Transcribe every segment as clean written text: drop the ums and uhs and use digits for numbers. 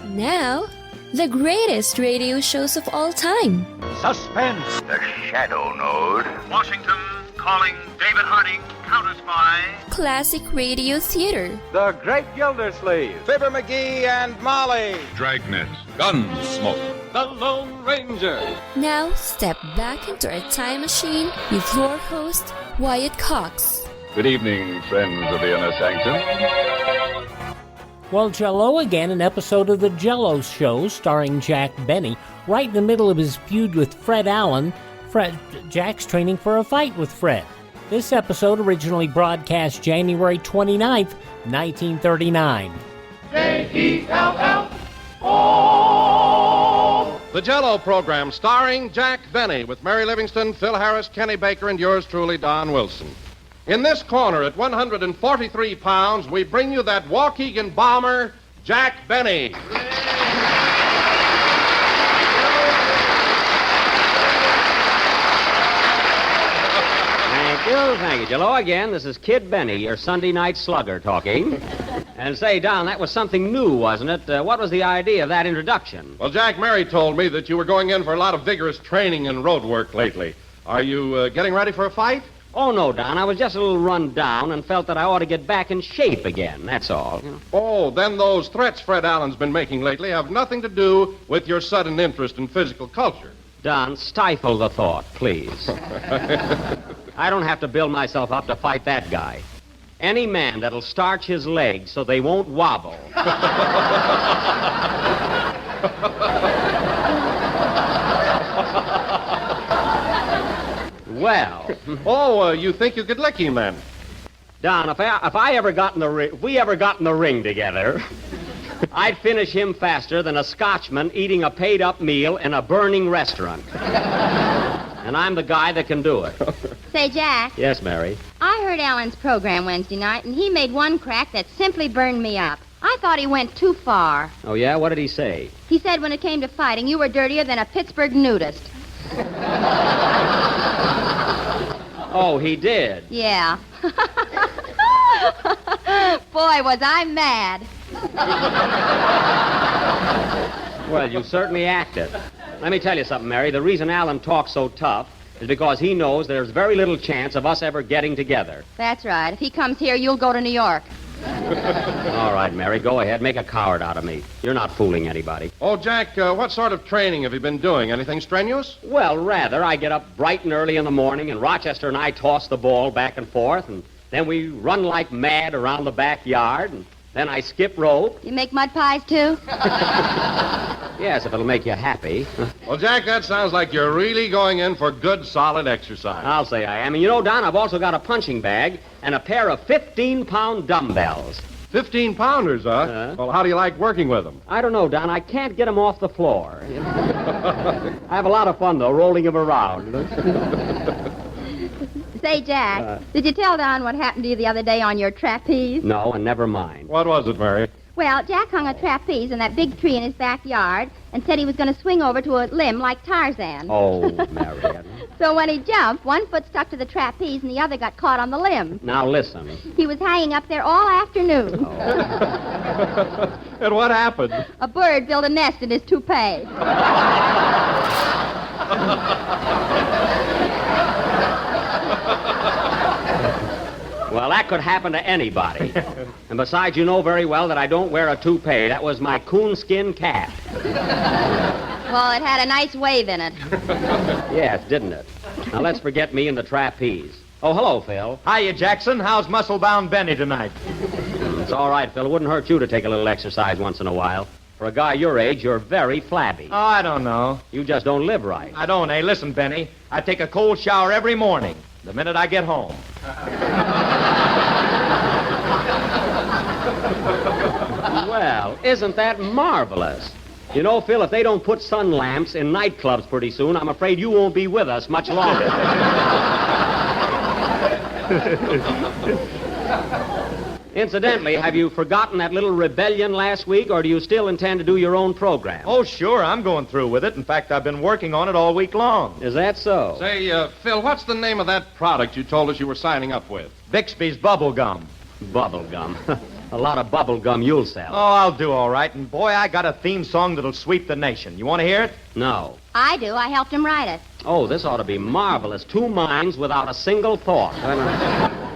Now, the greatest radio shows of all time. Suspense. The Shadow Node. Washington calling David Harding, counter-spy. Classic radio theater. The Great Gildersleeve. Fibber McGee and Molly. Dragnet. Gunsmoke. The Lone Ranger. Now, step back into a time machine with your host, Wyatt Cox. Good evening, friends of the Inner Sanctum. Well, Jell-O again, an episode of The Jell-O Show starring Jack Benny. Right in the middle of his feud with Fred Allen, Jack's training for a fight with Fred. This episode originally broadcast January 29th, 1939. J-E-L-L-O. The Jell-O program starring Jack Benny with Mary Livingston, Phil Harris, Kenny Baker, and yours truly, Don Wilson. In this corner at 143 pounds, we bring you that Waukegan bomber, Jack Benny. Thank you, Jell-O. Again, this is Kid Benny, your Sunday night slugger, talking. And say, Don, that was something new, wasn't it? What was the idea of that introduction? Well, Jack, Mary told me that you were going in for a lot of vigorous training and road work lately. Are you getting ready for a fight? Oh, no, Don. I was just a little run down and felt that I ought to get back in shape again, that's all. You know? Oh, then those threats Fred Allen's been making lately have nothing to do with your sudden interest in physical culture. Don, stifle the thought, please. I don't have to build myself up to fight that guy. Any man that'll starch his legs so they won't wobble. Well. Oh, you think you could lick him then? Don, if we ever got in the ring together, I'd finish him faster than a Scotchman eating a paid-up meal in a burning restaurant. And I'm the guy that can do it. Say, Jack. Yes, Mary? I heard Alan's program Wednesday night, and he made one crack that simply burned me up. I thought he went too far. Oh, yeah? What did he say? He said when it came to fighting, you were dirtier than a Pittsburgh nudist. Oh, he did? Yeah. Boy, was I mad. Well, you certainly acted. Let me tell you something, Mary. The reason Alan talks so tough is because he knows there's very little chance of us ever getting together. That's right. If he comes here, you'll go to New York. All right, Mary, go ahead. Make a coward out of me. You're not fooling anybody. Oh, Jack, what sort of training have you been doing? Anything strenuous? Well, rather. I get up bright and early in the morning, and Rochester and I toss the ball back and forth, and then we run like mad around the backyard, and then I skip rope. You make mud pies, too? Yes, if it'll make you happy. Well, Jack, that sounds like you're really going in for good, solid exercise. I'll say I am. And you know, Don, I've also got a punching bag and a pair of 15-pound dumbbells. 15-pounders, huh? Well, how do you like working with them? I don't know, Don. I can't get them off the floor. I have a lot of fun, though, rolling them around. Say, Jack, did you tell Don what happened to you the other day on your trapeze? No, and never mind. What was it, Mary? Well, Jack hung a trapeze in that big tree in his backyard and said he was going to swing over to a limb like Tarzan. Oh, Mary. So when he jumped, one foot stuck to the trapeze and the other got caught on the limb. Now, listen. He was hanging up there all afternoon. Oh. And what happened? A bird built a nest in his toupee. Well, that could happen to anybody. And besides, you know very well that I don't wear a toupee. That was my coonskin cap. Well, it had a nice wave in it. Yes, didn't it? Now, let's forget me and the trapeze. Oh, hello, Phil. Hiya, Jackson. How's muscle-bound Benny tonight? It's all right, Phil. It wouldn't hurt you to take a little exercise once in a while. For a guy your age, you're very flabby. Oh, I don't know. You just don't live right. I don't, eh? Listen, Benny, I take a cold shower every morning, the minute I get home. Well, isn't that marvelous? You know, Phil, if they don't put sun lamps in nightclubs pretty soon, I'm afraid you won't be with us much longer. Incidentally, have you forgotten that little rebellion last week, or do you still intend to do your own program? Oh, sure, I'm going through with it. In fact, I've been working on it all week long. Is that so? Say, Phil, what's the name of that product you told us you were signing up with? Bixby's Bubble Gum. Bubble gum. A lot of bubble gum you'll sell. Oh, I'll do all right. And, boy, I got a theme song that'll sweep the nation. You want to hear it? No. I do. I helped him write it. Oh, this ought to be marvelous. 2 minds without a single thought.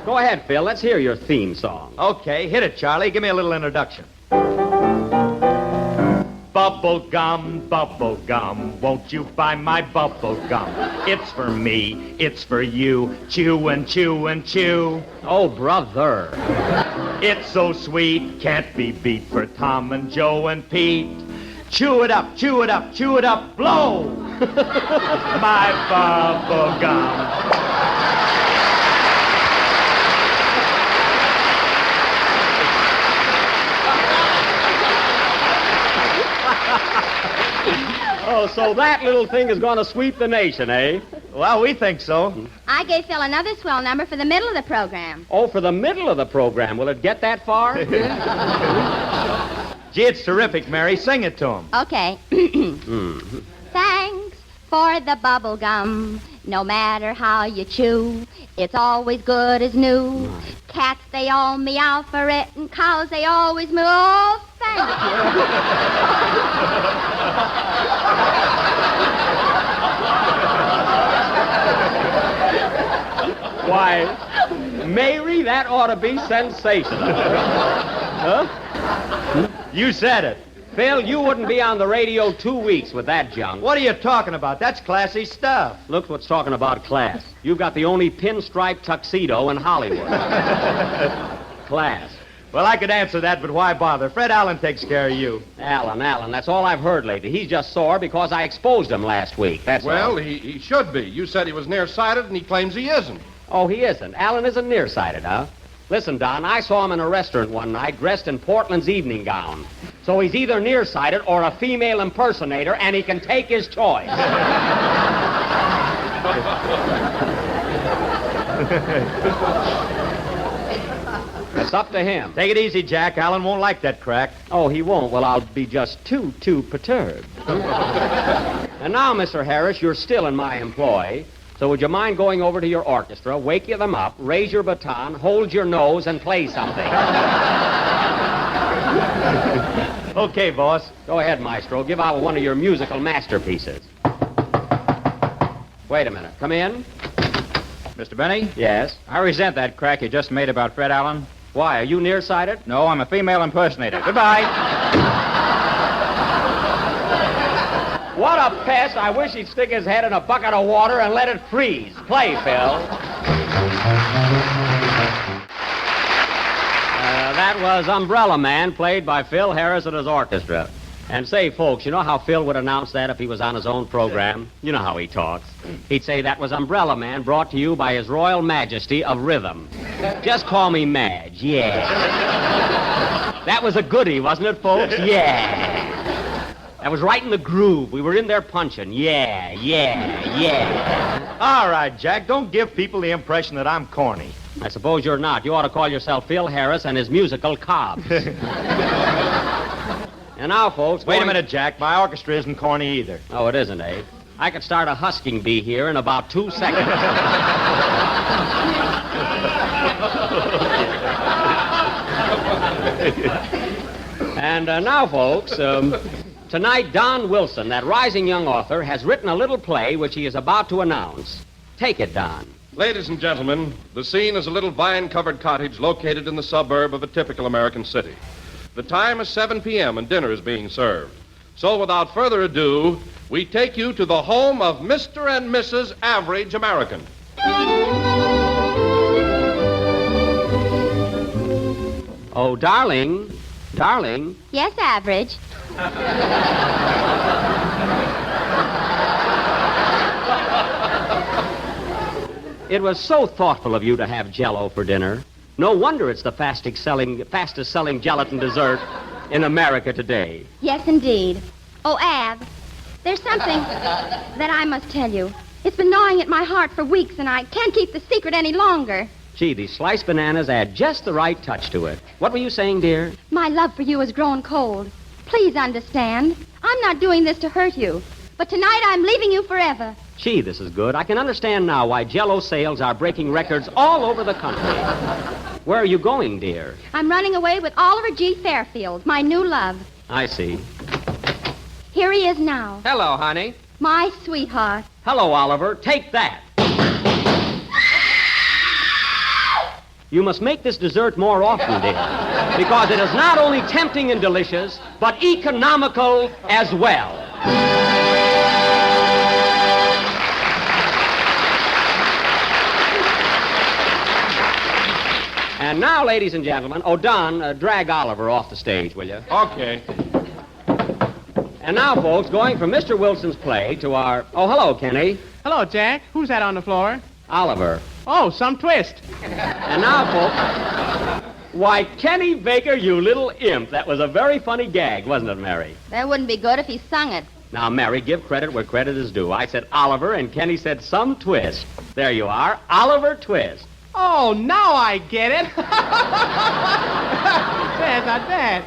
Go ahead, Phil. Let's hear your theme song. Okay, hit it, Charlie. Give me a little introduction. Bubble gum, won't you buy my bubble gum? It's for me, it's for you. Chew and chew and chew. Oh, brother. It's so sweet, can't be beat for Tom and Joe and Pete. Chew it up, chew it up, chew it up, blow! My bubble gum. Oh, so that little thing is going to sweep the nation, eh? Well, we think so. I gave Phil another swell number for the middle of the program. Oh, for the middle of the program. Will it get that far? Gee, it's terrific, Mary. Sing it to him. Okay. Thanks for the bubble gum. No matter how you chew, it's always good as new. Cats, they all meow for it, and cows, they always moo. Oh, thank Why, Mary, that ought to be sensational. Huh? You said it. Phil, you wouldn't be on the radio 2 weeks with that junk. What are you talking about? That's classy stuff. Look what's talking about class. You've got the only pinstripe tuxedo in Hollywood. Class. Well, I could answer that, but why bother? Fred Allen takes care of you. Allen, that's all I've heard lately. He's just sore because I exposed him last week. That's all. Well, he should be. You said he was nearsighted, and he claims he isn't. Oh, he isn't. Allen isn't nearsighted, huh? Listen, Don, I saw him in a restaurant one night dressed in Portland's evening gown. So he's either nearsighted or a female impersonator, and he can take his choice. It's up to him. Take it easy, Jack. Allen won't like that crack. Oh, he won't. Well, I'll be just too perturbed. And now, Mr. Harris, you're still in my employ. So would you mind going over to your orchestra, wake them up, raise your baton, hold your nose, and play something? Okay, boss. Go ahead, Maestro. Give out one of your musical masterpieces. Wait a minute. Come in. Mr. Benny? Yes? I resent that crack you just made about Fred Allen. Why, are you nearsighted? No, I'm a female impersonator. Goodbye. What a pest. I wish he'd stick his head in a bucket of water and let it freeze. Play, Phil. That was Umbrella Man, played by Phil Harris and his orchestra. And say, folks, you know how Phil would announce that if he was on his own program? You know how he talks. He'd say that was Umbrella Man, brought to you by His Royal Majesty of Rhythm. Just call me Madge, yeah. That was a goodie, wasn't it, folks? Yeah. That was right in the groove. We were in there punching. Yeah. All right, Jack. Don't give people the impression that I'm corny. I suppose you're not. You ought to call yourself Phil Harris and his musical Cobbs. And now, folks... Wait a minute, Jack. My orchestra isn't corny either. Oh, it isn't, eh? I could start a husking bee here in about 2 seconds. And now, folks... Tonight, Don Wilson, that rising young author, has written a little play which he is about to announce. Take it, Don. Ladies and gentlemen, the scene is a little vine-covered cottage located in the suburb of a typical American city. The time is 7 p.m. and dinner is being served. So without further ado, we take you to the home of Mr. and Mrs. Average American. Oh, darling. Yes, Average. It was so thoughtful of you to have Jell-O for dinner. No wonder it's the fastest-selling gelatin dessert in America today. Yes, indeed. Oh, Av, there's something that I must tell you. It's been gnawing at my heart for weeks, and I can't keep the secret any longer. Gee, these sliced bananas add just the right touch to it. What were you saying, dear? My love for you has grown cold. Please understand. I'm not doing this to hurt you. But tonight I'm leaving you forever. Gee, this is good. I can understand now why Jell-O sales are breaking records all over the country. Where are you going, dear? I'm running away with Oliver G. Fairfield, my new love. I see. Here he is now, Hello, honey. my sweetheart. Hello, Oliver. Take that. You must make this dessert more often, dear, because it is not only tempting and delicious, but economical as well. And now, ladies and gentlemen, Don, drag Oliver off the stage, will you? Okay. And now, folks, going from Mr. Wilson's play to our... Oh, hello, Kenny. Hello, Jack. Who's that on the floor? Oliver. Oh, some twist. And now, folks... Why, Kenny Baker, you little imp. That was a very funny gag, wasn't it, Mary? That wouldn't be good if he sung it. Now, Mary, give credit where credit is due. I said Oliver, and Kenny said some twist. There you are, Oliver Twist. Oh, now I get it. That's not bad.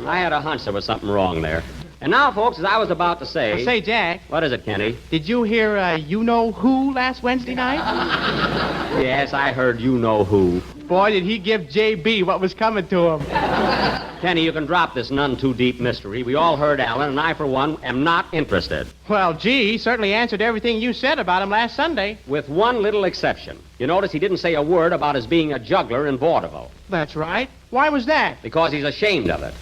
I had a hunch there was something wrong there. And now, folks, as I was about to say... Say, Jack. What is it, Kenny? Did you hear You-Know-Who last Wednesday night? Yes, I heard you-know-who. Boy, did he give J.B. what was coming to him. Kenny, you can drop this none-too-deep mystery. We all heard Alan, and I, for one, am not interested. Well, gee, he certainly answered everything you said about him last Sunday. With one little exception. You notice he didn't say a word about his being a juggler in vaudeville. That's right. Why was that? Because he's ashamed of it.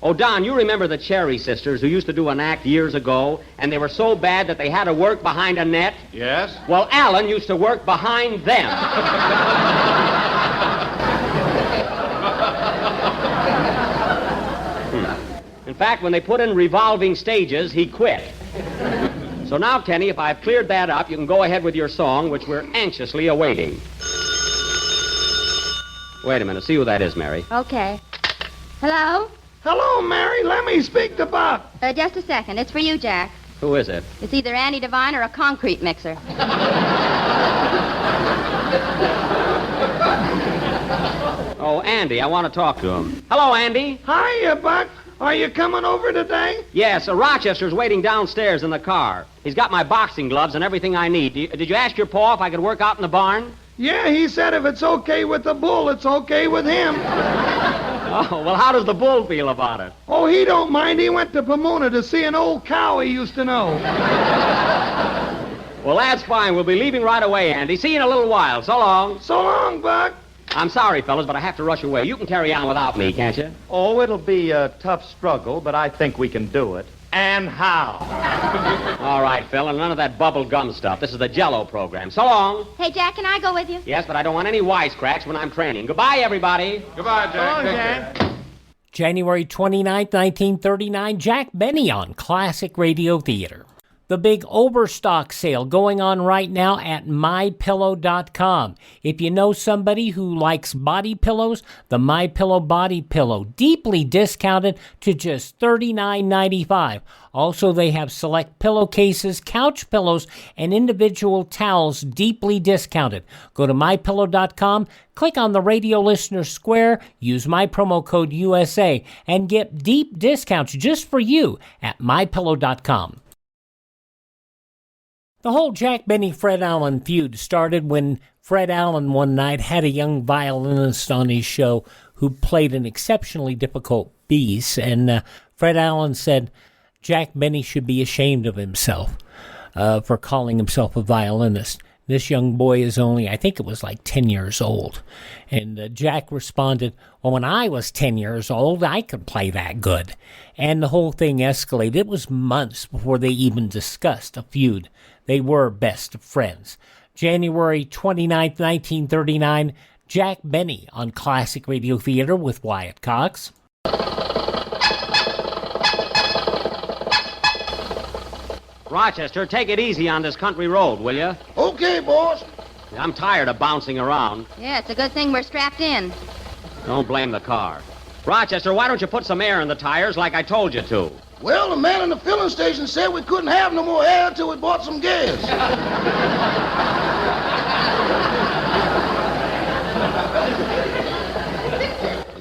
Oh, Don, you remember the Cherry Sisters who used to do an act years ago, and they were so bad that they had to work behind a net? Yes? Well, Alan used to work behind them. In fact, when they put in revolving stages, he quit. So now, Kenny, if I've cleared that up, you can go ahead with your song, which we're anxiously awaiting. Wait a minute. See who that is, Mary. Okay. Hello? Hello, Mary. Let me speak to Buck. Just a second. It's for you, Jack. Who is it? It's either Andy Devine or a concrete mixer. Oh, Andy. I want to talk to him. Hello, Andy. Hiya, Buck. Are you coming over today? Yes, Rochester's waiting downstairs in the car. He's got my boxing gloves and everything I need. Did you ask your pa if I could work out in the barn? Yeah, he said if it's okay with the bull, it's okay with him. Oh, well, how does the bull feel about it? Oh, he don't mind. He went to Pomona to see an old cow he used to know. Well, that's fine. We'll be leaving right away, Andy. See you in a little while. So long. So long, Buck. I'm sorry, fellas, but I have to rush away. You can carry on without me, can't you? Oh, it'll be a tough struggle, but I think we can do it. And how? All right, Phil, and none of that bubble gum stuff. This is the Jell-O program. So long. Hey, Jack, can I go with you? Yes, but I don't want any wisecracks when I'm training. Goodbye, everybody. Goodbye, Jack. Take care. January 29th, 1939, Jack Benny on Classic Radio Theater. The big Overstock sale going on right now at MyPillow.com. If you know somebody who likes body pillows, the MyPillow body pillow, deeply discounted to just $39.95. Also, they have select pillowcases, couch pillows, and individual towels deeply discounted. Go to MyPillow.com, click on the radio listener square, use my promo code USA, and get deep discounts just for you at MyPillow.com. The whole Jack Benny-Fred Allen feud started when Fred Allen one night had a young violinist on his show who played an exceptionally difficult piece, and Fred Allen said Jack Benny should be ashamed of himself for calling himself a violinist. This young boy is only, I think it was like 10 years old. And Jack responded, well, when I was 10 years old, I could play that good. And the whole thing escalated. It was months before they even discussed a feud. They were best of friends. January 29th, 1939, Jack Benny on Classic Radio Theater with Wyatt Cox. Rochester, take it easy on this country road, will you? Okay, boss. I'm tired of bouncing around. Yeah, it's a good thing we're strapped in. Don't blame the car. Rochester, why don't you put some air in the tires like I told you to? Well, the man in the filling station said we couldn't have no more air till we bought some gas.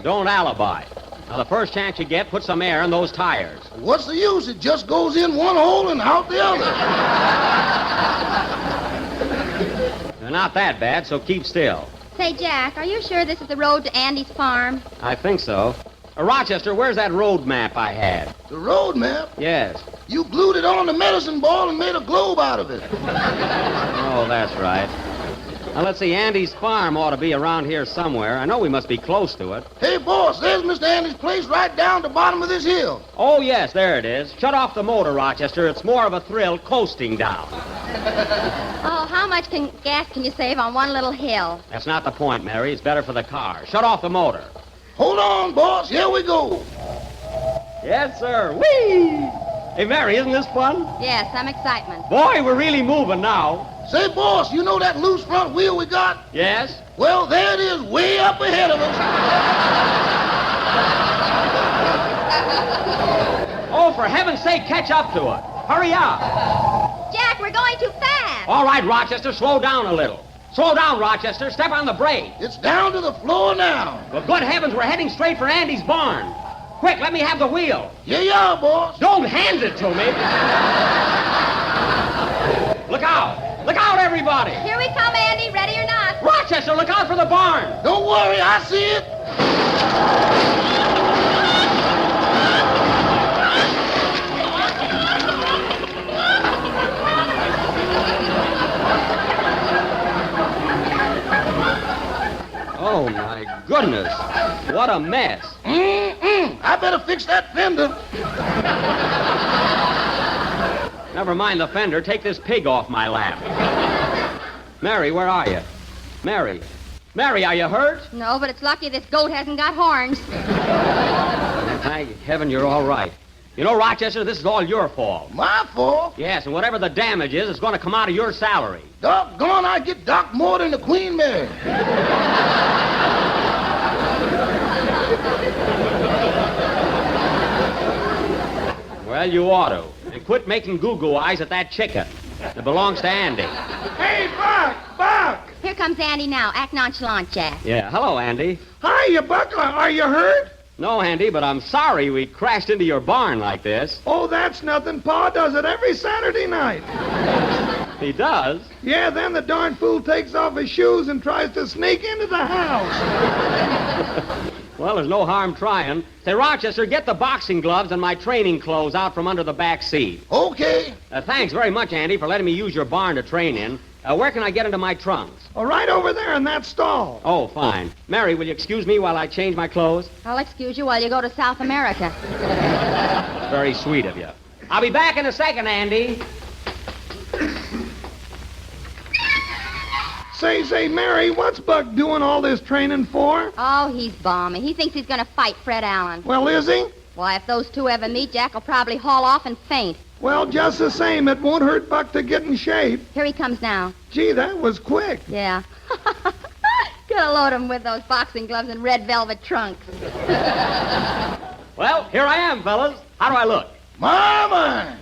Don't alibi. Now, the first chance you get, put some air in those tires. What's the use? It just goes in one hole and out the other. They're not that bad, so keep still. Say, Jack, are you sure this is the road to Andy's farm? I think so. Rochester, where's that road map I had? The road map? Yes. You glued it on the medicine ball and made a globe out of it. Oh, that's right. Now, let's see. Andy's farm ought to be around here somewhere. I know we must be close to it. Hey, boss, there's Mr. Andy's place right down the bottom of this hill. Oh, yes, there it is. Shut off the motor, Rochester. It's more of a thrill coasting down. Oh, how much gas can you save on one little hill? That's not the point, Mary. It's better for the car. Shut off the motor. Hold on, boss. Here we go. Yes, sir. Whee! Hey, Mary, isn't this fun? Yes, some excitement. Boy, we're really moving now. Say, boss, you know that loose front wheel we got? Yes? Well, there it is, way up ahead of us. Oh, for heaven's sake, catch up to it. Hurry up. Jack, we're going too fast. All right, Rochester, slow down a little. Slow down, Rochester. Step on the brake. It's down to the floor now. Well, good heavens, we're heading straight for Andy's barn. Quick, let me have the wheel. Here you are, boss. Don't hand it to me. Look out. Look out, everybody. Here we come, Andy, ready or not. Rochester, look out for the barn. Don't worry, I see it. Oh, my goodness. What a mess. I better fix that fender. Never mind the fender. Take this pig off my lap. Mary, where are you? Mary. Mary, are you hurt? No, but it's lucky this goat hasn't got horns. Thank heaven you're all right. You know, Rochester, this is all your fault. My fault? Yes, and whatever the damage is, it's going to come out of your salary. Doggone, I get docked more than the Queen Mary. Well, you ought to. And quit making goo-goo eyes at that chicken. It belongs to Andy. Hey, Buck! Buck! Here comes Andy now. Act nonchalant, Jack. Yeah, hello, Andy. Hiya, Buck. Are you hurt? No, Andy, but I'm sorry we crashed into your barn like this. Oh, that's nothing. Pa does it every Saturday night. He does? Yeah, then the darn fool takes off his shoes and tries to sneak into the house. Well, there's no harm trying. Say, Rochester, get the boxing gloves and my training clothes out from under the back seat. Okay. Thanks very much, Andy, for letting me use your barn to train in. Where can I get into my trunks? Oh, right over there in that stall. Oh, fine. Mary, will you excuse me while I change my clothes? I'll excuse you while you go to South America. Very sweet of you. I'll be back in a second, Andy. Say, Mary, what's Buck doing all this training for? Oh, he's balmy. He thinks he's going to fight Fred Allen. Well, is he? Why, if those two ever meet, Jack will probably haul off and faint. Well, just the same, it won't hurt Buck to get in shape. Here he comes now. Gee, that was quick. Yeah. Gotta load him with those boxing gloves and red velvet trunks. Well, here I am, fellas. How do I look? My.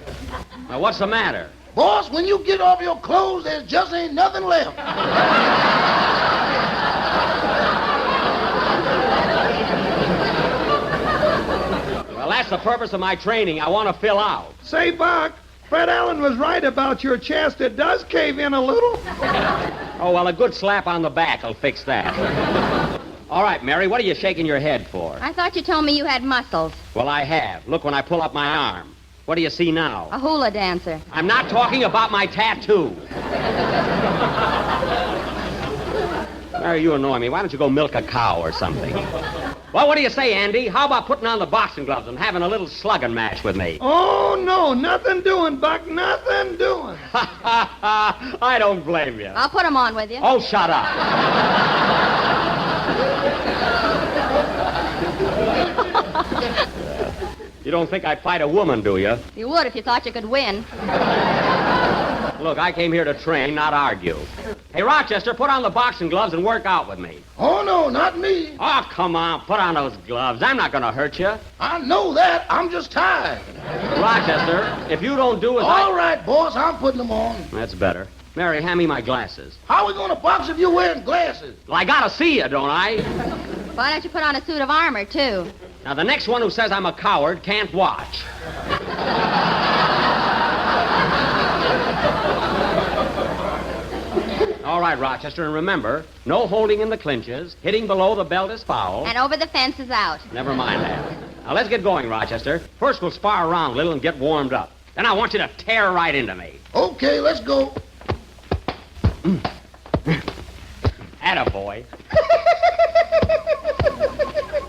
Now, what's the matter? Boss, when you get off your clothes, there just ain't nothing left. Well, that's the purpose of my training. I want to fill out. Say, Buck, Fred Allen was right about your chest. It does cave in a little. Oh, well, a good slap on the back will fix that. All right, Mary, what are you shaking your head for? I thought you told me you had muscles. Well, I have. Look when I pull up my arm. What do you see now? A hula dancer. I'm not talking about my tattoo. Mary, you annoy me. Why don't you go milk a cow or something? Well, what do you say, Andy? How about putting on the boxing gloves and having a little slugging match with me? Oh, no, nothing doing, Buck, nothing doing. I don't blame you. I'll put them on with you. Oh, shut up. You don't think I'd fight a woman, do you? You would if you thought you could win. Look, I came here to train, not argue. Hey, Rochester, put on the boxing gloves and work out with me. Oh, no, not me. Oh, come on, put on those gloves. I'm not going to hurt you. I know that. I'm just tired. Rochester, if you don't do as All right, boss, I'm putting them on. That's better. Mary, hand me my glasses. How are we going to box if you're wearing glasses? Well, I got to see you, don't I? Why don't you put on a suit of armor, too? Now, the next one who says I'm a coward can't watch. All right, Rochester, and remember, no holding in the clinches. Hitting below the belt is foul. And over the fence is out. Never mind that. Now, let's get going, Rochester. First, we'll spar around a little and get warmed up. Then I want you to tear right into me. Okay, let's go. Attaboy.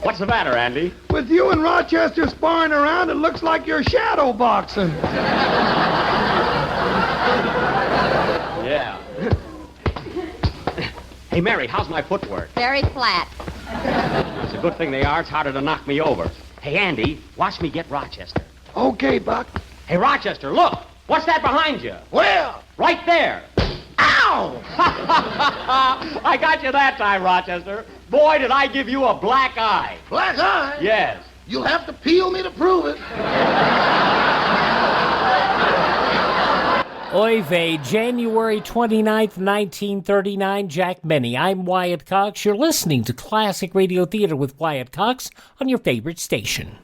What's the matter, Andy? With you and Rochester sparring around, it looks like you're shadow boxing. Yeah. Hey, Mary, how's my footwork? Very flat. It's a good thing they are. It's harder to knock me over. Hey, Andy, watch me get Rochester. Okay, Buck. Hey, Rochester, look. What's that behind you? Where? Right there. Ow! I got you that time, Rochester. Boy, did I give you a black eye. Black eye? Yes. You'll have to peel me to prove it. Oy vey, January 29th, 1939, Jack Benny. I'm Wyatt Cox. You're listening to Classic Radio Theater with Wyatt Cox on your favorite station.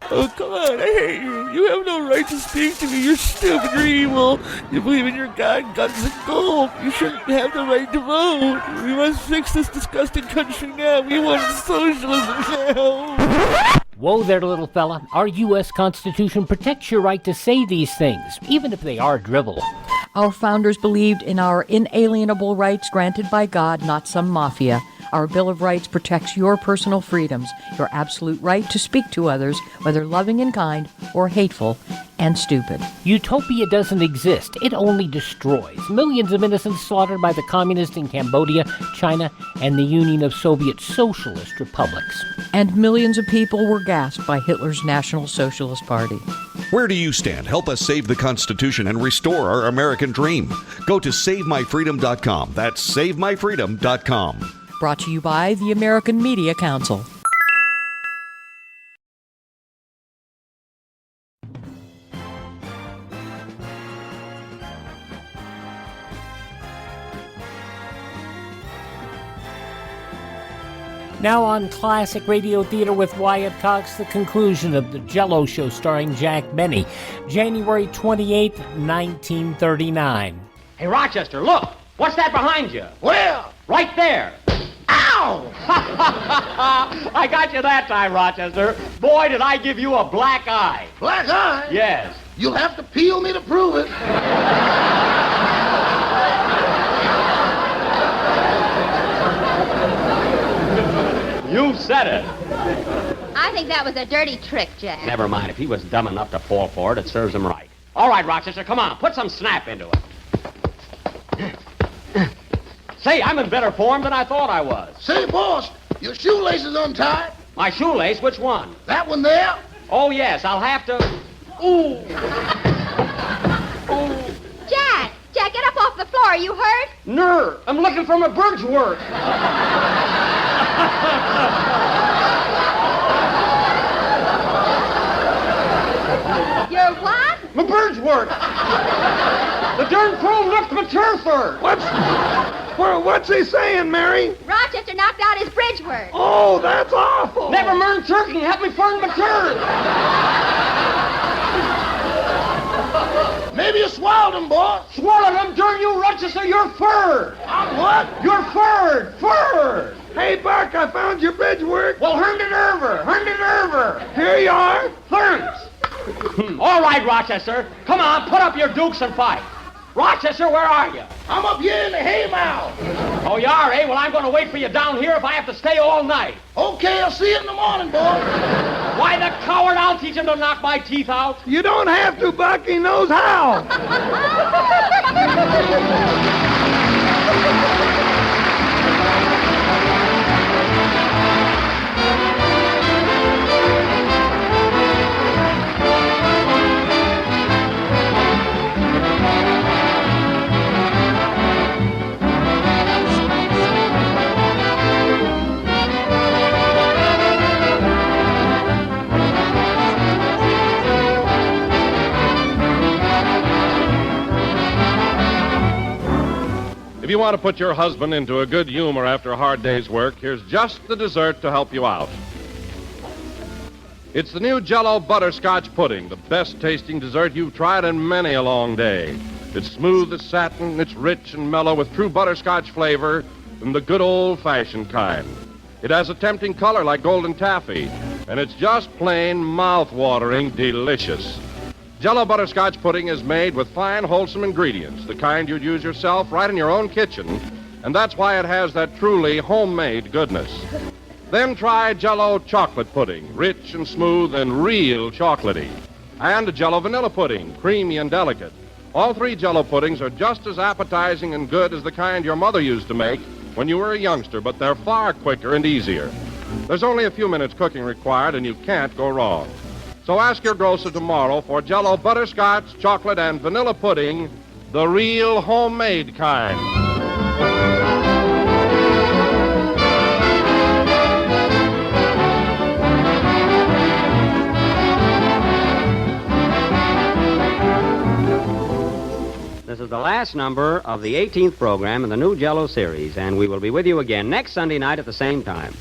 Oh, come on, I hate you. You have no right to speak to me. You're stupid, you're evil. You believe in your God, guns, and gold. You shouldn't have the right to vote. We must fix this disgusting country now. We want socialism now. Whoa there, little fella. Our U.S. Constitution protects your right to say these things, even if they are drivel. Our founders believed in our inalienable rights granted by God, not some mafia. Our Bill of Rights protects your personal freedoms, your absolute right to speak to others, whether loving and kind or hateful and stupid. Utopia doesn't exist. It only destroys. Millions of innocents slaughtered by the communists in Cambodia, China, and the Union of Soviet Socialist Republics. And millions of people were gassed by Hitler's National Socialist Party. Where do you stand? Help us save the Constitution and restore our American dream. Go to SaveMyFreedom.com. That's SaveMyFreedom.com. Brought to you by the American Media Council. Now on Classic Radio Theater with Wyatt Cox, the conclusion of the Jell-O Show starring Jack Benny, January 28th, 1939. Hey, Rochester, look! What's that behind you? Where? Right there. Ow! I got you that time, Rochester. Boy, did I give you a black eye. Black eye? Yes. You'll have to peel me to prove it. You said it. I think that was a dirty trick, Jack. Never mind. If he was dumb enough to fall for it, it serves him right. All right, Rochester, come on. Put some snap into it. Say, I'm in better form than I thought I was. Say, boss, your shoelace is untied. My shoelace? Which one? That one there? Oh, yes. I'll have to... Ooh. Ooh. Jack, get up off the floor. Are you hurt? Nerve. I'm looking for my bird's work. Your what? My bird's work. The darn crow looked my turf for. What's he saying, Mary? Rochester knocked out his bridge work. Oh, that's awful. Never mind turkey. Help me find my turf. Maybe you swallowed him, boss. Swallowed him? Darn you, Rochester, you're furred. I'm what? You're furred. Furred. Hey, Buck, I found your bridge work. Well, hand it over. Here you are. Thanks. All right, Rochester. Come on, put up your dukes and fight. Rochester, where are you? I'm up here in the haymow. Oh, you are, eh? Well, I'm going to wait for you down here if I have to stay all night. Okay, I'll see you in the morning, boy. Why, the coward, I'll teach him to knock my teeth out. You don't have to, Buck. He knows how. If you want to put your husband into a good humor after a hard day's work, here's just the dessert to help you out. It's the new Jell-O Butterscotch Pudding, the best tasting dessert you've tried in many a long day. It's smooth as satin, it's rich and mellow with true butterscotch flavor and the good old-fashioned kind. It has a tempting color like golden taffy, and it's just plain mouth-watering delicious. Jell-O butterscotch pudding is made with fine, wholesome ingredients, the kind you'd use yourself right in your own kitchen, and that's why it has that truly homemade goodness. Then try Jell-O chocolate pudding, rich and smooth and real chocolatey. And Jell-O vanilla pudding, creamy and delicate. All three Jell-O puddings are just as appetizing and good as the kind your mother used to make when you were a youngster, but they're far quicker and easier. There's only a few minutes cooking required, and you can't go wrong. So ask your grocer tomorrow for Jell-O butterscotch, chocolate, and vanilla pudding, the real homemade kind. This is the last number of the 18th program in the new Jell-O series, and we will be with you again next Sunday night at the same time.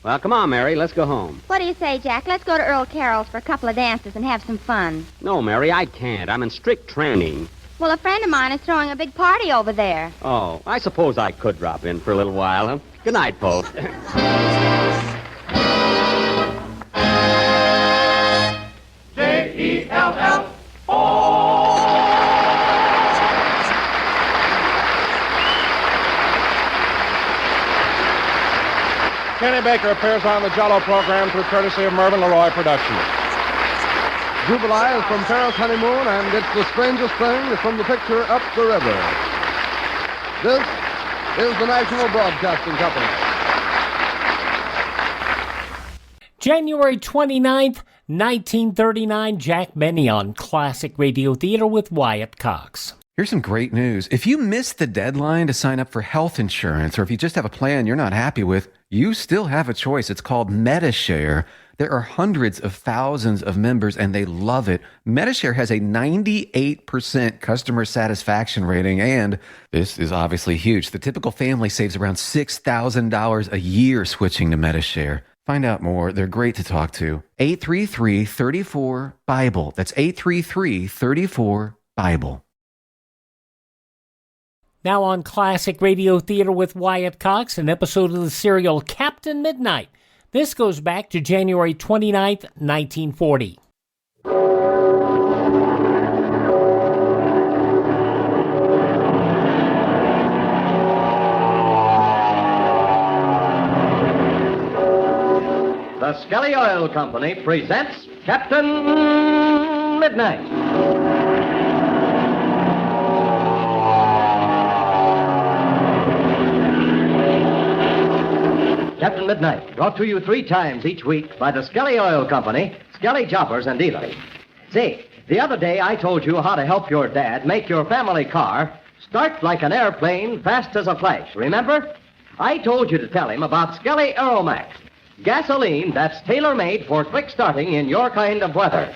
Well, come on, Mary, let's go home. What do you say, Jack? Let's go to Earl Carroll's for a couple of dances and have some fun. No, Mary, I can't. I'm in strict training. Well, a friend of mine is throwing a big party over there. Oh, I suppose I could drop in for a little while, huh? Good night, folks. Kenny Baker appears on the Jell-O program through courtesy of Mervyn LeRoy Productions. Jubilee is from Paris Honeymoon, and it's the strangest thing from the picture Up the River. This is the National Broadcasting Company. January 29th, 1939, Jack Benny on Classic Radio Theater with Wyatt Cox. Here's some great news. If you missed the deadline to sign up for health insurance, or if you just have a plan you're not happy with, you still have a choice. It's called MediShare. There are hundreds of thousands of members, and they love it. MediShare has a 98% customer satisfaction rating, and this is obviously huge. The typical family saves around $6,000 a year switching to MediShare. Find out more. They're great to talk to. 833-34-BIBLE. That's 833-34-BIBLE. Now on Classic Radio Theater with Wyatt Cox, an episode of the serial Captain Midnight. This goes back to January 29th, 1940. The Skelly Oil Company presents Captain Midnight. Captain Midnight, brought to you 3 times each week by the Skelly Oil Company, Skelly Jobbers and Dealers. See, the other day I told you how to help your dad make your family car start like an airplane fast as a flash, remember? I told you to tell him about Skelly Aeromax, gasoline that's tailor-made for quick starting in your kind of weather.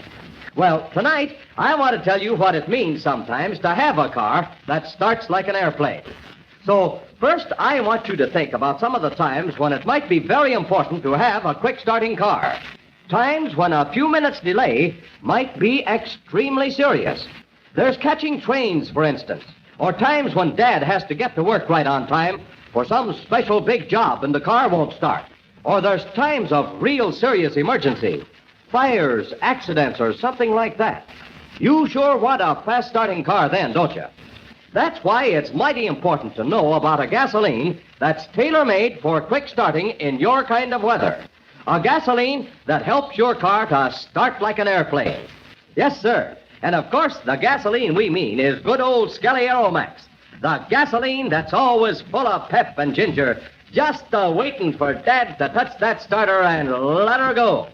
Well, tonight, I want to tell you what it means sometimes to have a car that starts like an airplane. So, first, I want you to think about some of the times when it might be very important to have a quick-starting car. Times when a few minutes' delay might be extremely serious. There's catching trains, for instance, or times when Dad has to get to work right on time for some special big job and the car won't start. Or there's times of real serious emergency, fires, accidents, or something like that. You sure want a fast-starting car then, don't you? That's why it's mighty important to know about a gasoline that's tailor-made for quick starting in your kind of weather. A gasoline that helps your car to start like an airplane. Yes, sir. And of course, the gasoline we mean is good old Skelly Aeromax. The gasoline that's always full of pep and ginger, just waiting for Dad to touch that starter and let her go.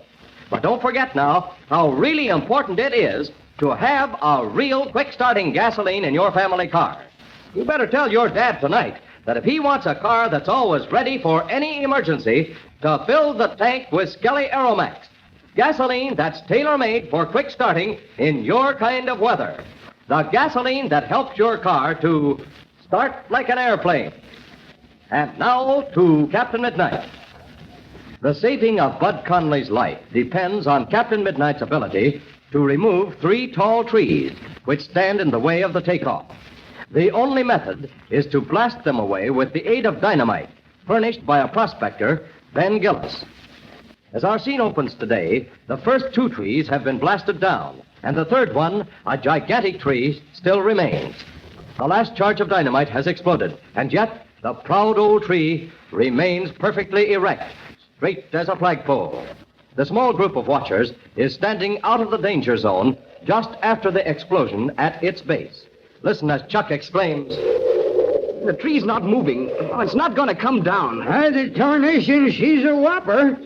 But don't forget now how really important it is to have a real quick-starting gasoline in your family car. You better tell your dad tonight that if he wants a car that's always ready for any emergency, to fill the tank with Skelly Aeromax, gasoline that's tailor-made for quick starting in your kind of weather. The gasoline that helps your car to start like an airplane. And now to Captain Midnight. The saving of Bud Conley's life depends on Captain Midnight's ability to remove 3 tall trees which stand in the way of the takeoff. The only method is to blast them away with the aid of dynamite, furnished by a prospector, Ben Gillis. As our scene opens today, the first 2 trees have been blasted down, and the third one, a gigantic tree, still remains. The last charge of dynamite has exploded, and yet the proud old tree remains perfectly erect, straight as a flagpole. The small group of watchers is standing out of the danger zone just after the explosion at its base. Listen as Chuck exclaims, The tree's not moving. Oh, it's not going to come down. By the tarnation, she's a whopper.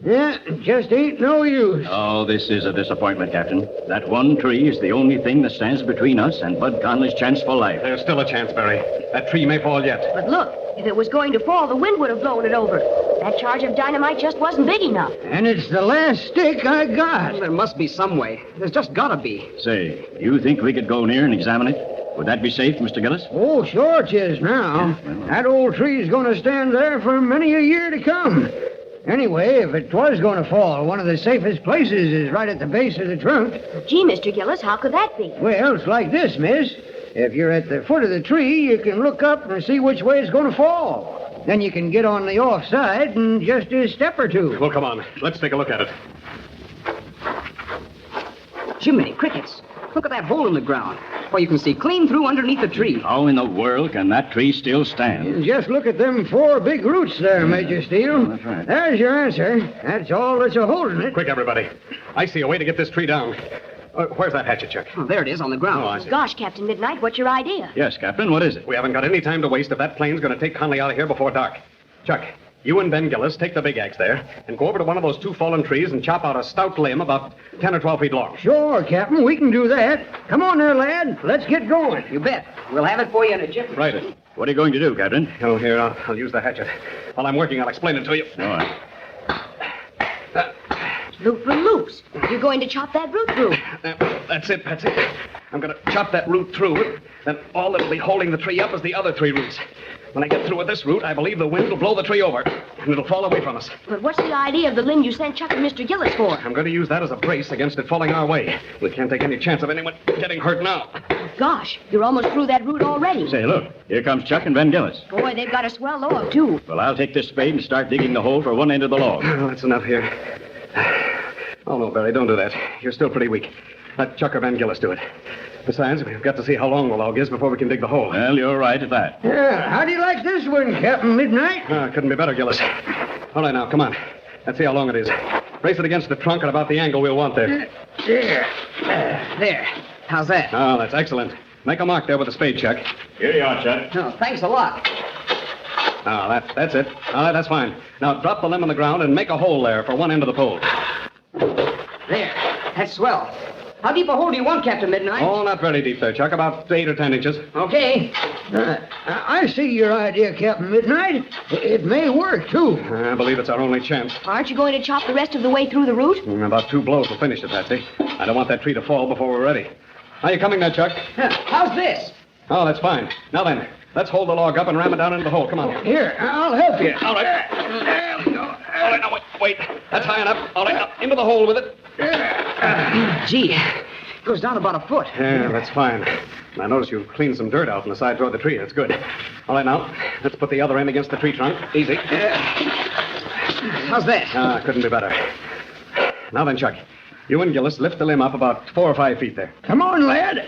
Yeah, just ain't no use. Oh, this is a disappointment, Captain. That one tree is the only thing that stands between us and Bud Conley's chance for life. There's still a chance, Barry. That tree may fall yet. But look, if it was going to fall, the wind would have blown it over. That charge of dynamite just wasn't big enough. And it's the last stick I got. There must be some way. There's just got to be. Say, you think we could go near and examine it? Would that be safe, Mr. Gillis? Oh, sure it is now. That old tree's going to stand there for many a year to come. Anyway, if it was going to fall, one of the safest places is right at the base of the trunk. Gee, Mr. Gillis, how could that be? Well, it's like this, miss. If you're at the foot of the tree, you can look up and see which way it's going to fall. Then you can get on the off side in just a step or two. Well, come on. Let's take a look at it. Jiminy crickets. Look at that hole in the ground. Well, you can see clean through underneath the tree. How in the world can that tree still stand? And just look at them 4 big roots there, Major Steele. That's right. There's your answer. That's all that's a-holding it. Quick, everybody. I see a way to get this tree down. Where's that hatchet, Chuck? Oh, there it is on the ground. Oh, I see. Gosh, Captain Midnight, what's your idea? Yes, Captain, what is it? We haven't got any time to waste if that plane's going to take Conley out of here before dark. Chuck, you and Ben Gillis take the big axe there and go over to one of those 2 fallen trees and chop out a stout limb about 10 or 12 feet long. Sure, Captain, we can do that. Come on there, lad. Let's get going. You bet. We'll have it for you in a jiffy. Right. What are you going to do, Captain? Oh, here, I'll use the hatchet. While I'm working, I'll explain it to you. All right. Root for loops. You're going to chop that root through. That's it. I'm going to chop that root through. Then all that'll be holding the tree up is the other 3 roots. When I get through with this root, I believe the wind will blow the tree over, and it'll fall away from us. But what's the idea of the limb you sent Chuck and Mr. Gillis for? I'm going to use that as a brace against it falling our way. We can't take any chance of anyone getting hurt now. Gosh, you're almost through that root already. Say, look, here comes Chuck and Ben Gillis. Boy, they've got a swell log, too. Well, I'll take this spade and start digging the hole for one end of the log. Oh, that's enough here. Oh, no, Barry, don't do that. You're still pretty weak. Let Chuck or Ben Gillis do it. Besides, we've got to see how long the log is before we can dig the hole. Well, you're right at that. Yeah, how do you like this one, Captain Midnight? Couldn't be better, Gillis. All right, now, come on. Let's see how long it is. Brace it against the trunk at about the angle we'll want there. There. How's that? Oh, that's excellent. Make a mark there with a spade, Chuck. Here you are, Chuck. Oh, thanks a lot. Oh, that's it. All right, that's fine. Now, drop the limb on the ground and make a hole there for one end of the pole. There. That's swell. How deep a hole do you want, Captain Midnight? Oh, not very deep there, Chuck. About 8 or 10 inches. Okay. I see your idea, Captain Midnight. It may work, too. I believe it's our only chance. Aren't you going to chop the rest of the way through the root? About 2 blows will finish it, Patsy. I don't want that tree to fall before we're ready. Are you coming now, Chuck? How's this? Oh, that's fine. Now then, let's hold the log up and ram it down into the hole. Come on. Here, I'll help you. All right. There we go. All right, now, wait. That's high enough. All right, now, into the hole with it. Gee, it goes down about a foot. Yeah, that's fine. And I notice you've cleaned some dirt out on the side toward the tree. That's good. All right, now, let's put the other end against the tree trunk. Easy. How's that? Couldn't be better. Now then, Chuck, you and Gillis lift the limb up about 4 or 5 feet there. Come on, lad.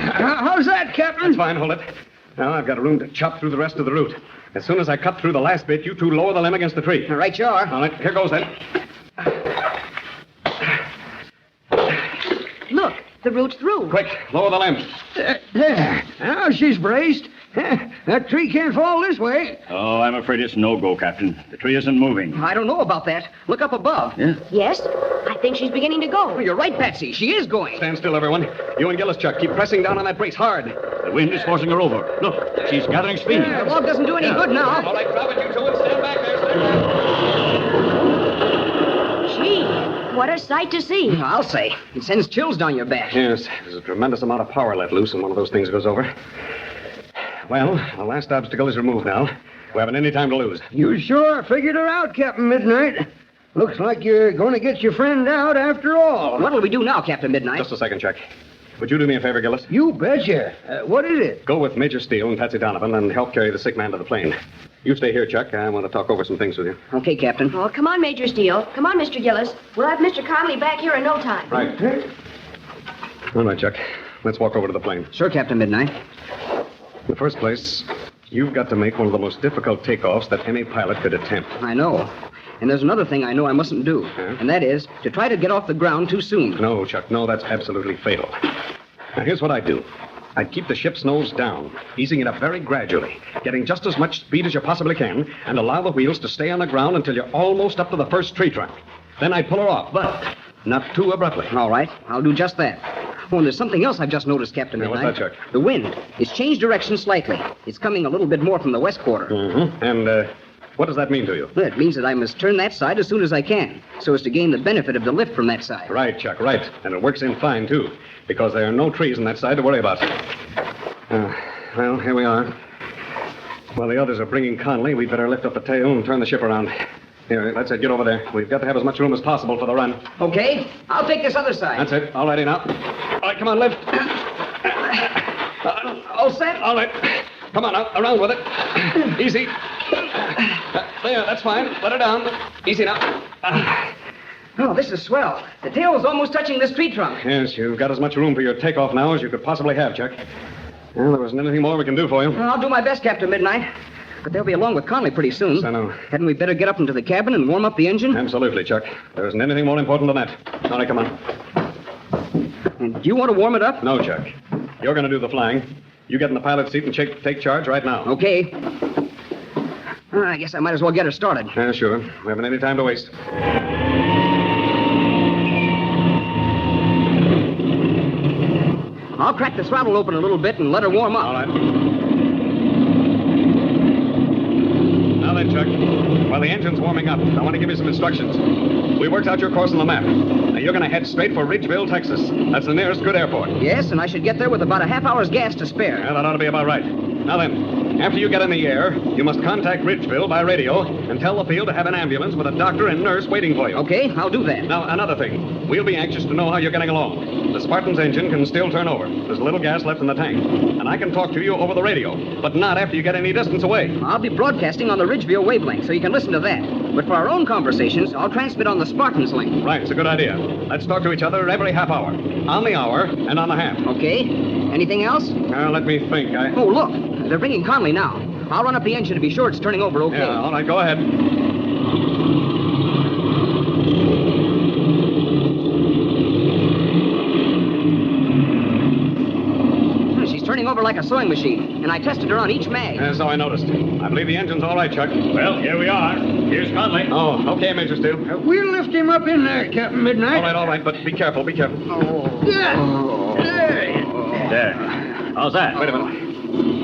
How's that, Captain? That's fine. Hold it. Now, I've got room to chop through the rest of the root. As soon as I cut through the last bit, you 2 lower the limb against the tree. All right, you are. All right, here goes then. Look, the root's through. Quick, lower the limb. There. Now she's braced. That tree can't fall this way. Oh, I'm afraid it's no go, Captain. The tree isn't moving. I don't know about that. Look up above. Yeah? Yes, I think she's beginning to go. Oh, you're right, Patsy. She is going. Stand still, everyone. You and Gillis, Chuck, keep pressing down on that brace hard. The wind is forcing her over. Look, she's gathering speed. The log doesn't do any good now. All right, drop it, you 2, and stand back there. Gee, what a sight to see. I'll say. It sends chills down your back. Yes, there's a tremendous amount of power let loose when one of those things goes over. Well, the last obstacle is removed now. We haven't any time to lose. You sure figured her out, Captain Midnight. Looks like you're going to get your friend out after all. What'll we do now, Captain Midnight? Just a second, Chuck. Would you do me a favor, Gillis? You betcha. What is it? Go with Major Steele and Patsy Donovan and help carry the sick man to the plane. You stay here, Chuck. I want to talk over some things with you. Okay, Captain. Oh, come on, Major Steele. Come on, Mr. Gillis. We'll have Mr. Conley back here in no time. Right. All right, Chuck. Let's walk over to the plane. Sure, Captain Midnight. In the first place, you've got to make one of the most difficult takeoffs that any pilot could attempt. I know. And there's another thing I know I mustn't do, and that is to try to get off the ground too soon. No, Chuck, no, that's absolutely fatal. Now, here's what I'd do. I'd keep the ship's nose down, easing it up very gradually, getting just as much speed as you possibly can, and allow the wheels to stay on the ground until you're almost up to the first tree trunk. Then I'd pull her off, but not too abruptly. All right, I'll do just that. Oh, and there's something else I've just noticed, Captain Yeah, Midnight. what's that, Chuck? The wind. It's changed direction slightly. It's coming a little bit more from the west quarter. Mm-hmm. And, what does that mean to you? Well, it means that I must turn that side as soon as I can, so as to gain the benefit of the lift from that side. Right, Chuck, right. And it works in fine, too, because there are no trees on that side to worry about. Well, here we are. While the others are bringing Conley, we'd better lift up the tail and turn the ship around. Here, that's it. Get over there. We've got to have as much room as possible for the run. Okay, I'll take this other side. That's it. All righty now. All right, come on, lift. All set? All right. Come on, out, around with it. Easy. There, that's fine. Let her down. Easy now. Oh, this is swell. The tail is almost touching this tree trunk. Yes, you've got as much room for your takeoff now as you could possibly have, Chuck. Well, there wasn't anything more we can do for you. Well, I'll do my best, Captain Midnight. But they'll be along with Conley pretty soon. Yes, I know. Hadn't we better get up into the cabin and warm up the engine? Absolutely, Chuck. There isn't anything more important than that. All right, come on. And do you want to warm it up? No, Chuck. You're going to do the flying. You get in the pilot's seat and take charge right now. Okay. I guess I might as well get her started. Yeah, sure. We haven't any time to waste. I'll crack the throttle open a little bit and let her warm up. All right. Now then, Chuck, while the engine's warming up, I want to give you some instructions. We worked out your course on the map. Now, you're going to head straight for Ridgeville, Texas. That's the nearest good airport. Yes, and I should get there with about a half hour's gas to spare. Yeah, that ought to be about right. Now then, after you get in the air, you must contact Ridgeville by radio and tell the field to have an ambulance with a doctor and nurse waiting for you. Okay, I'll do that. Now, another thing. We'll be anxious to know how you're getting along. The Spartan's engine can still turn over. There's a little gas left in the tank. And I can talk to you over the radio, but not after you get any distance away. I'll be broadcasting on the Ridgeville wavelength, so you can listen to that. But for our own conversations, I'll transmit on the Spartan's link. Right, it's a good idea. Let's talk to each other every half hour. On the hour and on the half. Okay. Anything else? Let me think. Oh, look. They're bringing Conley now. I'll run up the engine to be sure it's turning over okay. Yeah, all right, go ahead. She's turning over like a sewing machine, and I tested her on each mag. Yeah, so I noticed. I believe the engine's all right, Chuck. Well, here we are. Here's Conley. Oh, okay, Major Steele. We'll lift him up in there, Captain Midnight. All right, but be careful, be careful. There. How's that? Wait a minute.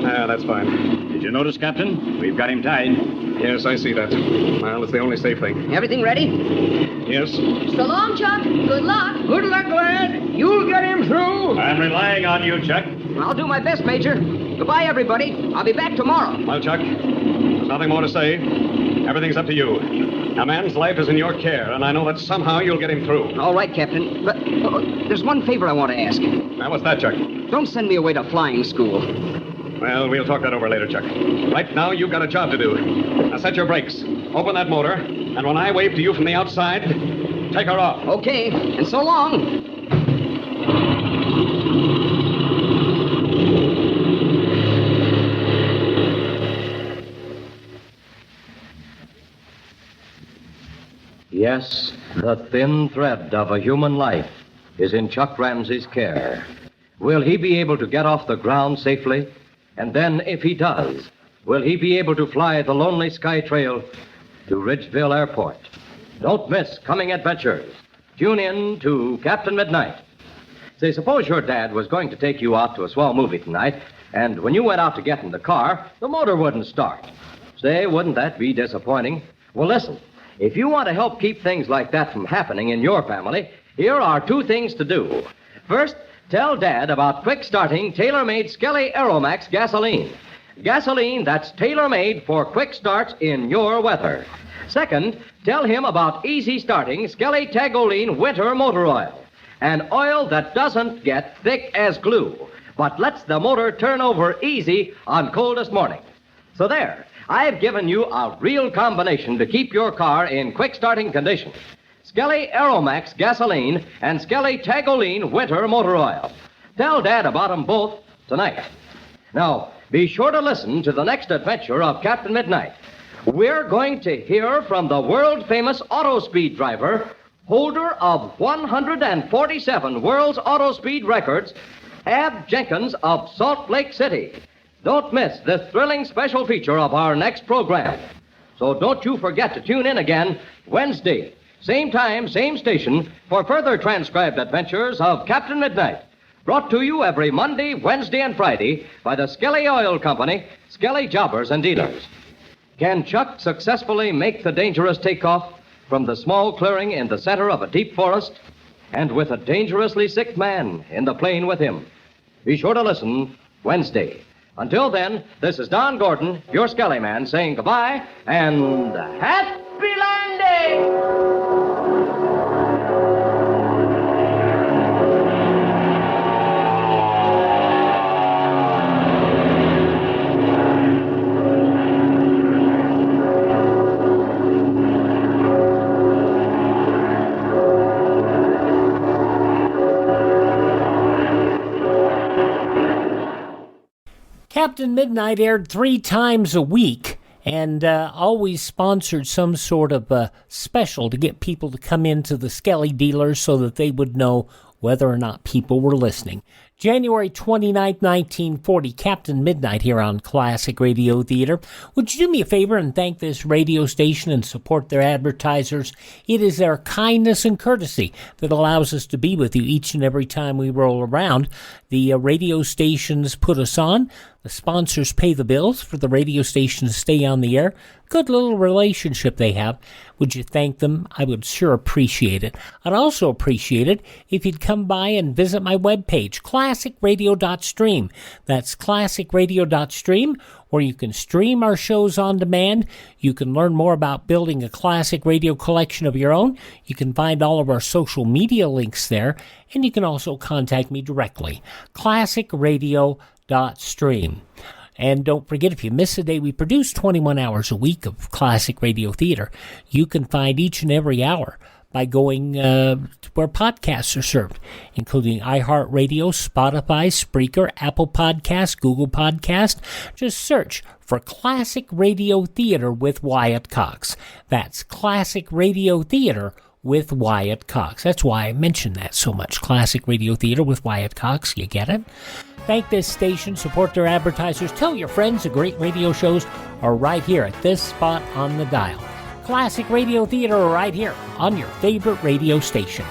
That's fine. Did you notice, Captain? We've got him tied. Yes, I see that. Well, it's the only safe thing. Everything ready? Yes. So long, Chuck. Good luck. Good luck, lad. You'll get him through. I'm relying on you, Chuck. I'll do my best, Major. Goodbye, everybody. I'll be back tomorrow. Well, Chuck, there's nothing more to say. Everything's up to you. A man's life is in your care, and I know that somehow you'll get him through. All right, Captain. But there's one favor I want to ask. Now, what's that, Chuck? Don't send me away to flying school. Well, we'll talk that over later, Chuck. Right now, you've got a job to do. Now, set your brakes. Open that motor, and when I wave to you from the outside, take her off. Okay, and so long. Yes, the thin thread of a human life is in Chuck Ramsey's care. Will he be able to get off the ground safely? And then, if he does, will he be able to fly the lonely sky trail to Ridgeville Airport? Don't miss coming adventures. Tune in to Captain Midnight. Say, suppose your dad was going to take you out to a swell movie tonight, and when you went out to get in the car, the motor wouldn't start. Say, wouldn't that be disappointing? Well, listen. If you want to help keep things like that from happening in your family, here are 2 things to do. First, tell Dad about quick-starting, tailor-made Skelly Aeromax gasoline. gasoline that's tailor-made for quick starts in your weather. Second, tell him about easy starting Skelly Tagoline Winter Motor Oil, an oil that doesn't get thick as glue, but lets the motor turn over easy on coldest morning. So there, I've given you a real combination to keep your car in quick starting condition. Skelly Aeromax Gasoline and Skelly Tagoline Winter Motor Oil. Tell Dad about them both tonight. Now, be sure to listen to the next adventure of Captain Midnight. We're going to hear from the world-famous auto speed driver, holder of 147 world's auto speed records, Ab Jenkins of Salt Lake City. Don't miss this thrilling special feature of our next program. So don't you forget to tune in again Wednesday, same time, same station, for further transcribed adventures of Captain Midnight. Brought to you every Monday, Wednesday, and Friday by the Skelly Oil Company, Skelly Jobbers and Dealers. Can Chuck successfully make the dangerous takeoff from the small clearing in the center of a deep forest, and with a dangerously sick man in the plane with him? Be sure to listen Wednesday. Until then, this is Don Gordon, your Skelly man, saying goodbye and happy landing! Captain Midnight aired 3 times a week and always sponsored some sort of special to get people to come into the Skelly dealers so that they would know whether or not people were listening. January 29th, 1940, Captain Midnight here on Classic Radio Theater. Would you do me a favor and thank this radio station and support their advertisers? It is their kindness and courtesy that allows us to be with you each and every time we roll around. The radio stations put us on. The sponsors pay the bills for the radio station to stay on the air. Good little relationship they have. Would you thank them? I would sure appreciate it. I'd also appreciate it if you'd come by and visit my webpage, classicradio.stream. That's classicradio.stream, where you can stream our shows on demand. You can learn more about building a classic radio collection of your own. You can find all of our social media links there, and you can also contact me directly, classicradio.stream. And don't forget, if you miss a day, we produce 21 hours a week of classic radio theater. You can find each and every hour by going where podcasts are served, including iHeartRadio, Spotify, Spreaker, Apple Podcasts, Google Podcast. Just search for Classic Radio Theater with Wyatt Cox. That's Classic Radio Theater with Wyatt Cox. That's why I mentioned that so much. Classic Radio Theater with Wyatt Cox. You get it? Thank this station, support their advertisers, tell your friends the great radio shows are right here at this spot on the dial. Classic Radio Theater right here on your favorite radio station.